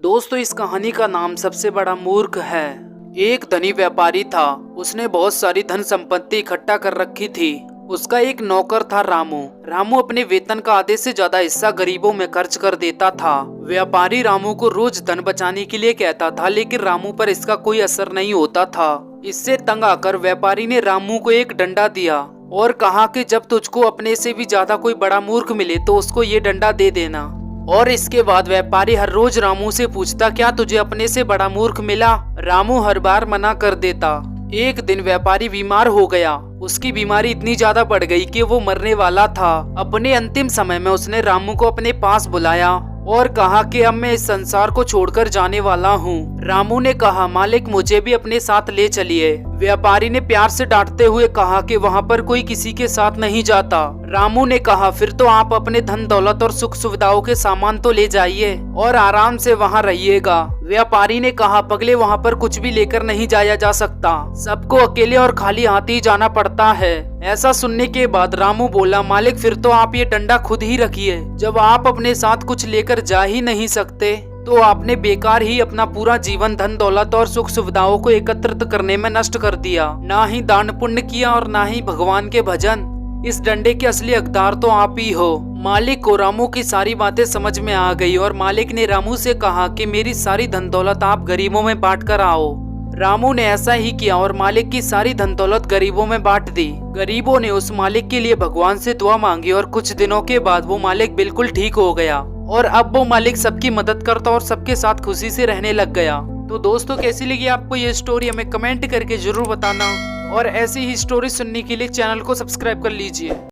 दोस्तों इस कहानी का नाम सबसे बड़ा मूर्ख है। एक धनी व्यापारी था। उसने बहुत सारी धन संपत्ति इकट्ठा कर रखी थी। उसका एक नौकर था रामू। रामू अपने वेतन का आधे से ज्यादा हिस्सा गरीबों में खर्च कर देता था। व्यापारी रामू को रोज धन बचाने के लिए कहता था, लेकिन रामू पर इसका कोई असर नहीं होता था। इससे तंग आकर व्यापारी ने रामू को एक डंडा दिया और कहा कि जब तुझको अपने से भी ज्यादा कोई बड़ा मूर्ख मिले तो उसको ये डंडा दे देना। और इसके बाद व्यापारी हर रोज रामू से पूछता, क्या तुझे अपने से बड़ा मूर्ख मिला? रामू हर बार मना कर देता। एक दिन व्यापारी बीमार हो गया। उसकी बीमारी इतनी ज्यादा बढ़ गई कि वो मरने वाला था। अपने अंतिम समय में उसने रामू को अपने पास बुलाया और कहा कि अब मैं इस संसार को छोड़कर जाने वाला हूँ। रामू ने कहा, मालिक मुझे भी अपने साथ ले चलिए। व्यापारी ने प्यार से डांटते हुए कहा कि वहाँ पर कोई किसी के साथ नहीं जाता। रामू ने कहा, फिर तो आप अपने धन दौलत और सुख सुविधाओं के सामान तो ले जाइए और आराम से वहाँ रहिएगा। व्यापारी ने कहा, पगले वहाँ पर कुछ भी लेकर नहीं जाया जा सकता। सबको अकेले और खाली हाथ ही जाना पड़ता है। ऐसा सुनने के बाद रामू बोला, मालिक फिर तो आप ये डंडा खुद ही रखिए। जब आप अपने साथ कुछ लेकर जा ही नहीं सकते तो आपने बेकार ही अपना पूरा जीवन धन दौलत और सुख सुविधाओं को एकत्रित करने में नष्ट कर दिया। ना ही दान पुण्य किया और ना ही भगवान के भजन। इस डंडे के असली हकदार तो आप ही हो। मालिक को रामू की सारी बातें समझ में आ गई और मालिक ने रामू से कहा कि मेरी सारी धन दौलत आप गरीबों में बांट कर आओ। रामू ने ऐसा ही किया और मालिक की सारी धन दौलत गरीबों में बांट दी। गरीबों ने उस मालिक के लिए भगवान से दुआ मांगी और कुछ दिनों के बाद वो मालिक बिल्कुल ठीक हो गया और अब वो मालिक सबकी मदद करता और सबके साथ खुशी से रहने लग गया। तो दोस्तों कैसी लगी आपको ये स्टोरी हमें कमेंट करके जरूर बताना और ऐसी ही स्टोरी सुनने के लिए चैनल को सब्सक्राइब कर लीजिए।